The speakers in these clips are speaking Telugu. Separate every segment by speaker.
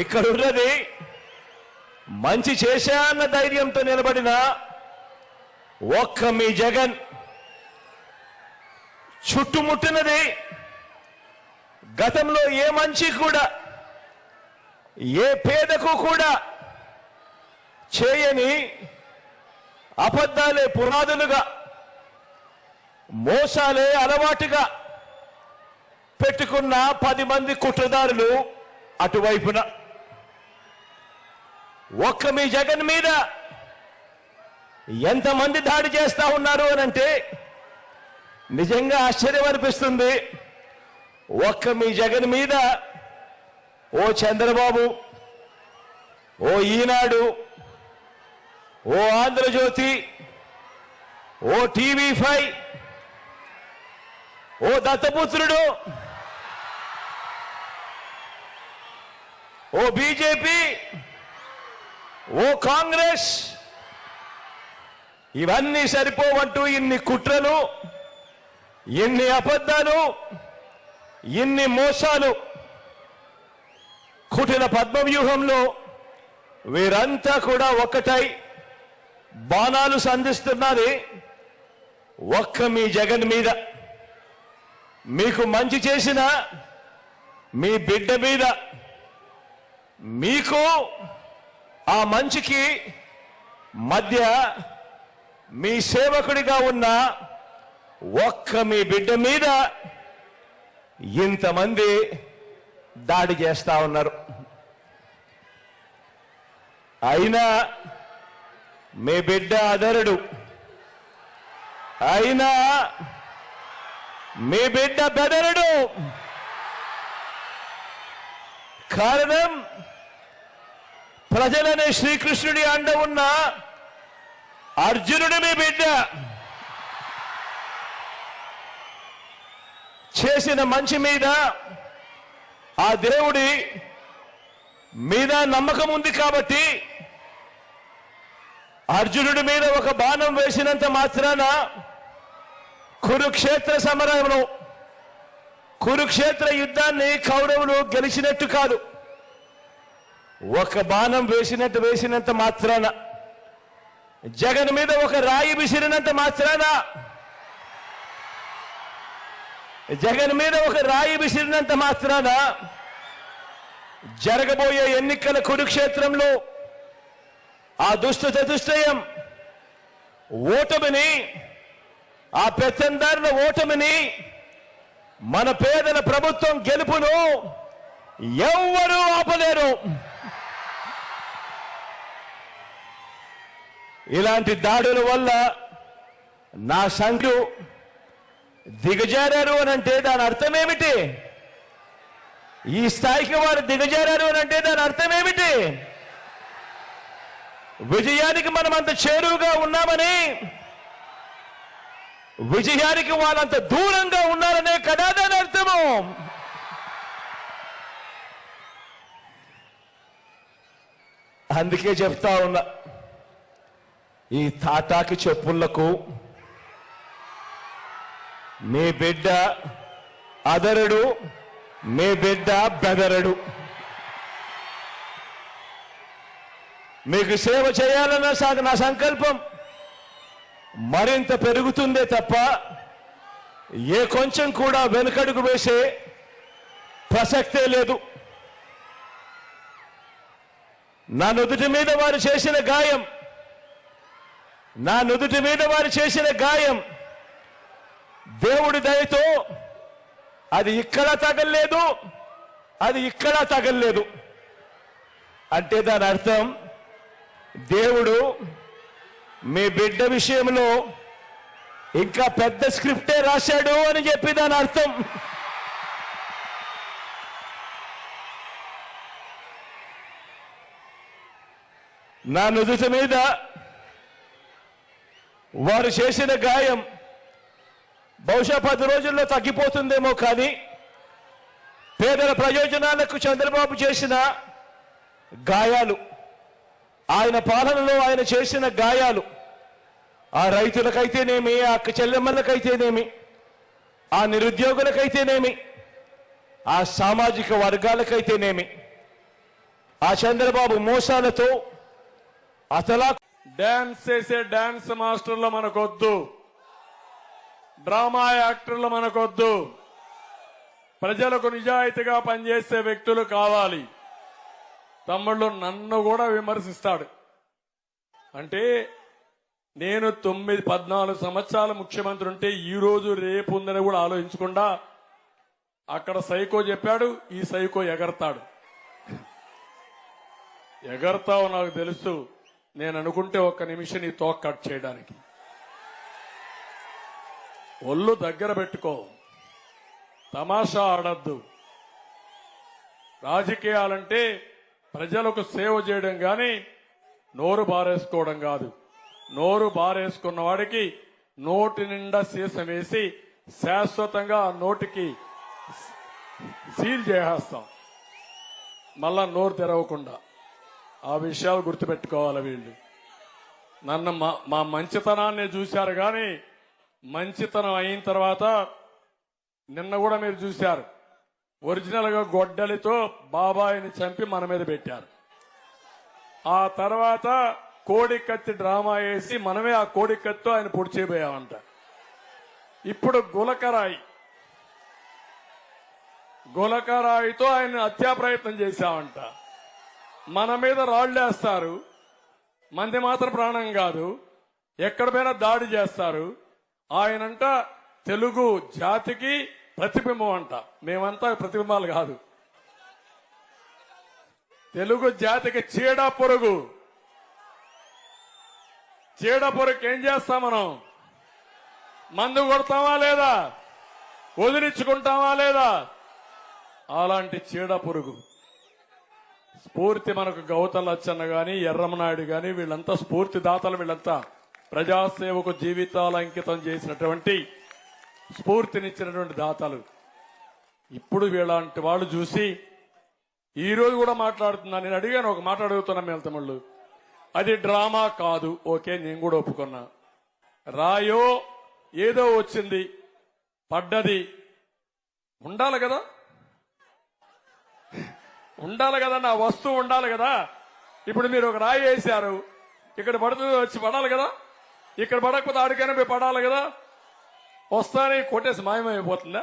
Speaker 1: ఇక్కడున్నది మంచి చేశా అన్న ధైర్యంతో నిలబడిన ఒక్క మీ జగన్. చుట్టుముట్టినది గతంలో ఏ మంచి కూడా ఏ పేదకు కూడా చేయని అబద్ధాలే పునాదులుగా, మోసాలే అలవాటుగా పెట్టుకున్న 10 మంది కుట్రదారులు అటువైపున. ఒక్క మీ జగన్ మీద ఎంతమంది దాడి చేస్తా ఉన్నారు అనంటే నిజంగా ఆశ్చర్యం అనిపిస్తుంది. ఒక్క మీ జగన్ మీద ఓ చంద్రబాబు, ఓ ఈనాడు, ఓ ఆంధ్రజ్యోతి, ఓ TV5, ఓ దత్తపుత్రుడు, ఓ బీజేపీ, ఓ కాంగ్రెస్, ఇవన్నీ సరిపోవంటూ ఇన్ని కుట్రలు, ఇన్ని అబద్ధాలు, ఇన్ని మోసాలు, కుటిల పద్మవ్యూహంలో వీరంతా కూడా ఒక్కటై బాణాలు సంధిస్తున్నది ఒక్క మీ జగన్ మీద. మీకు మంచి చేసిన మీ బిడ్డ మీద, మీకు ఆ మంచికి మధ్య మీ సేవకుడిగా ఉన్న ఒక్క మీ బిడ్డ మీద ఇంతమంది దాడి చేస్తా ఉన్నారు. అయినా మీ బిడ్డ అదరుడు, అయినా మీ బిడ్డ బెదరుడు. కారణం ప్రజలనే శ్రీకృష్ణుడి అండ ఉన్న అర్జునుడి మీ బిడ్డ. చేసిన మంచి మీద ఆ దేవుడి మీద నమ్మకం ఉంది కాబట్టి అర్జునుడి మీద ఒక బాణం వేసినంత మాత్రాన కురుక్షేత్ర సమరంలో, కురుక్షేత్ర యుద్ధాన్ని కౌరవులు గెలిచినట్టు కాదు. ఒక బాణం వేసినంత మాత్రాన, జగన్ మీద ఒక రాయి విసిరినంత మాత్రాన, జగన్ మీద ఒక రాయి విసిరినంత మాత్రాన జరగబోయే ఎన్నికల కురుక్షేత్రంలో ఆ దుష్ట చతుష్టయం ఓటమిని, ఆ పెత్తందారుల ఓటమిని, మన పేదల ప్రభుత్వం గెలుపును ఎవ్వరూ ఆపలేరు. ఇలాంటి దాడుల వల్ల నా సంఖ్య దిగజారారు అనంటే దాని అర్థం ఏమిటి? ఈ స్థాయికి వారు దిగజారారు అనంటే దాని అర్థం ఏమిటి? విజయానికి మనం అంత చేరువుగా ఉన్నామని, విజయానికి వాళ్ళంత దూరంగా ఉన్నారనే కదా దాని అర్థము. అందుకే చెప్తా ఉన్నా, ఈ తాటాకి చెప్పులకు మీ బిడ్డ అదరుడు, మీ బిడ్డ బెదరడు. మీకు సేవ చేయాలన్న నా సంకల్పం మరింత పెరుగుతుందే తప్ప ఏ కొంచెం కూడా వెనుకడుగు వేసే ప్రసక్తే లేదు. నా నుదుటి మీద వారు చేసిన గాయం, నా నుదుటి మీద వారు చేసిన గాయం దేవుడి దయతో అది ఇక్కడ తగల్లేదు, అది ఇక్కడ తగల్లేదు. అంటే దాని అర్థం దేవుడు మీ బిడ్డ విషయంలో ఇంకా పెద్ద స్క్రిప్టే రాశాడు అని చెప్పి దాని అర్థం. నా నుదుటి మీద వారు చేసిన గాయం బహుశా 10 రోజుల్లో తగ్గిపోతుందేమో, కానీ పేదల ప్రయోజనాలకు చంద్రబాబు చేసిన గాయాలు, ఆయన పాలనలో ఆయన చేసిన గాయాలు, ఆ రైతులకైతేనేమి, ఆ అక్క చెల్లెమ్మలకైతేనేమి, ఆ నిరుద్యోగులకైతేనేమి, ఆ సామాజిక వర్గాలకైతేనేమి ఆ చంద్రబాబు మోసాలతో అతలా
Speaker 2: డాన్స్ చేసే డాన్స్ మాస్టర్లు మనకొద్దు, డ్రామా యాక్టర్లు మనకొద్దు. ప్రజలకు నిజాయితీగా పనిచేసే వ్యక్తులు కావాలి. తమ్ముళ్ళు నన్ను కూడా విమర్శిస్తాడు. అంటే నేను 14 సంవత్సరాల ముఖ్యమంత్రి ఉంటే ఈ రోజు రేపు ఉందని కూడా ఆలోచించకుండా అక్కడ సైకో చెప్పాడు, ఈ సైకో ఎగరతాడు. ఎగరతావు నాకు తెలుసు. నేను అనుకుంటే ఒక్క నిమిషం నీ తోక కట్ చేయడానికి. ఒళ్ళు దగ్గర పెట్టుకో, తమాషా ఆడద్దు. రాజకీయాలంటే ప్రజలకు సేవ చేయడం గాని నోరు బారేసుకోవడం కాదు. నోరు బారేసుకున్న వాడికి నోటి నిండా సీసం వేసి శాశ్వతంగా ఆ నోటికి సీల్ చేసేస్తాం, మళ్ళా నోరు తెరవకుండా. ఆ విషయాలు గుర్తుపెట్టుకోవాలి వీళ్ళు. నన్ను మా మంచితనాన్ని చూశారు కానీ మంచితనం అయిన తర్వాత నిన్న కూడా మీరు చూశారు, ఒరిజినల్ గా గొడ్డలితో బాబాయిని చంపి మన మీద పెట్టారు. ఆ తర్వాత కోడి కత్తి డ్రామా వేసి మనమే ఆ కోడి కత్తితో ఆయన పొడి చేయబోయామంట. ఇప్పుడు గులకరాయితో ఆయన హత్యా ప్రయత్నం చేశామంట. మన మీద రాళ్లేస్తారు, మంది మాత్రం ప్రాణం కాదు, ఎక్కడ పోయినా దాడి చేస్తారు. ఆయనంట తెలుగు జాతికి ప్రతిబింబం అంట. మేమంతా ప్రతిబింబాలు కాదు, తెలుగు జాతికి చీడ పొరుగు. చీడ పొరుగు ఏం చేస్తాం మనం? మందు కొడతామా లేదా? వదిలించుకుంటామా లేదా? అలాంటి చీడ పొరుగు స్ఫూర్తి మనకు గౌతమ్ లచ్చన్న గాని ఎర్రమనాయుడు గాని వీళ్ళంతా స్ఫూర్తి దాతలు. వీళ్ళంతా ప్రజాసేవకు జీవితాలు అంకితం చేసినటువంటి స్ఫూర్తినిచ్చినటువంటి దాతలు. ఇప్పుడు వీళ్ళంటి వాళ్ళు చూసి ఈ రోజు కూడా మాట్లాడుతున్నా. నేను అడిగాను, ఒక మాట అడుగుతున్నా మీ తమ్ముళ్ళు, అది డ్రామా కాదు, ఓకే నేను కూడా ఒప్పుకున్నా. రాయో ఏదో వచ్చింది పడ్డది, ఉండాలి కదా, ఉండాలి కదా, నా వస్తువు ఉండాలి కదా. ఇప్పుడు మీరు ఒక రాయి వేశారు, ఇక్కడ పడుతుంది, వచ్చి పడాలి కదా. ఇక్కడ పడకపోతే ఆడికైనా పోయి పడాలి కదా. వస్తానే కొట్టేసి మాయమైపోతుందా?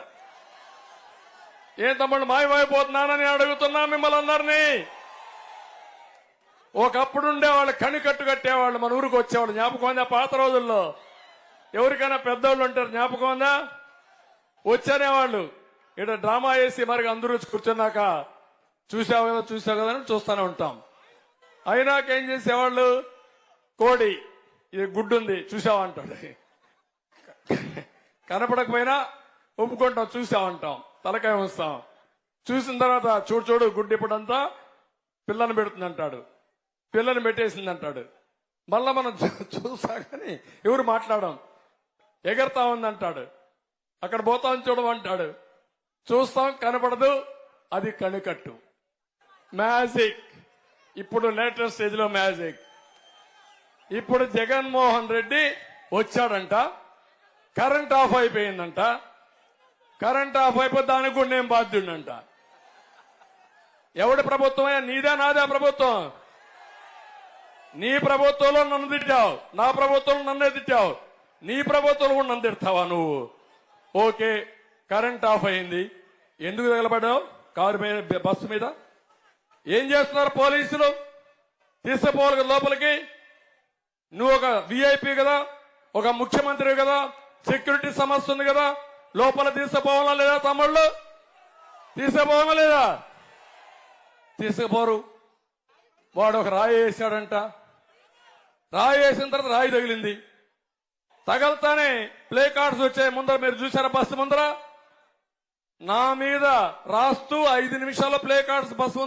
Speaker 2: ఏం తమ్ముడు మాయమైపోతున్నానని అడుగుతున్నా మిమ్మల్ని అందరినీ. ఒకప్పుడు ఉండేవాళ్ళు కనికట్టు కట్టేవాళ్ళు, మన ఊరికి వచ్చేవాళ్ళు. జ్ఞాపకం ఉందా? పాత రోజుల్లో ఎవరికైనా పెద్దవాళ్ళు ఉంటారు, జ్ఞాపకం ఉందా? వచ్చేవాళ్ళు ఇక్కడ డ్రామా వేసి మరి అందరూ కూర్చున్నాక చూసావు కదా అని చూస్తూనే ఉంటాం. అయినాక ఏం చేసేవాళ్ళు, కోడి ఇది గుడ్డు ఉంది చూసావా అంటాడు. కనపడకపోయినా ఒప్పుకుంటాం, చూసామంటాం, తలకాయ ఉంచుతాం. చూసిన తర్వాత చూడు గుడ్డు ఇప్పుడంతా పిల్లని పెడుతుంది అంటాడు, పిల్లని పెట్టేసింది అంటాడు. మళ్ళా మనం చూసా కానీ ఎవరు మాట్లాడడం, ఎగరతా ఉందంటాడు. అక్కడ పోతాం చూడమంటాడు, చూస్తాం కనపడదు, అది కనికట్టు. మ్యాజిక్, ఇప్పుడు లేటెస్ట్ స్టేజ్ లో మ్యాజిక్. ఇప్పుడు జగన్మోహన్ రెడ్డి వచ్చాడంట, కరెంట్ ఆఫ్ అయిపోయిందంట. కరెంట్ ఆఫ్ అయిపోతే దానికి కూడా నేను బాధ్యుడంట. ఎవడి ప్రభుత్వమే? నీదే నాదే ప్రభుత్వం. నీ ప్రభుత్వంలో నన్ను తిట్టావు, నా ప్రభుత్వంలో నన్నే తిట్టావు, నీ ప్రభుత్వంలో కూడా నన్ను తిడతావా నువ్వు? ఓకే, కరెంట్ ఆఫ్ అయింది, ఎందుకు తగలబడ్డావు కారు మీద, బస్సు మీద? ఏం చేస్తున్నారు పోలీసులు? తీసుకుపోవాలి లోపలికి. నువ్వు ఒక విఐపి కదా, ఒక ముఖ్యమంత్రి కదా, సెక్యూరిటీ సమస్య ఉంది కదా, లోపల తీసుకుపోవాలా లేదా తమ్ముళ్ళు? తీసుకుపోవాలా లేదా? తీసుకుపోరు. వాడు ఒక రాయి వేసాడంట, రాయి వేసిన తర్వాత రాయి తగిలింది. తగలతానే ప్లే కార్డ్స్ వచ్చాయి ముందర, మీరు చూసారా బస్సు ముందర? నా మీద రాస్తూ 5 నిమిషాల్లో ప్లే కార్డ్స్ బస్సు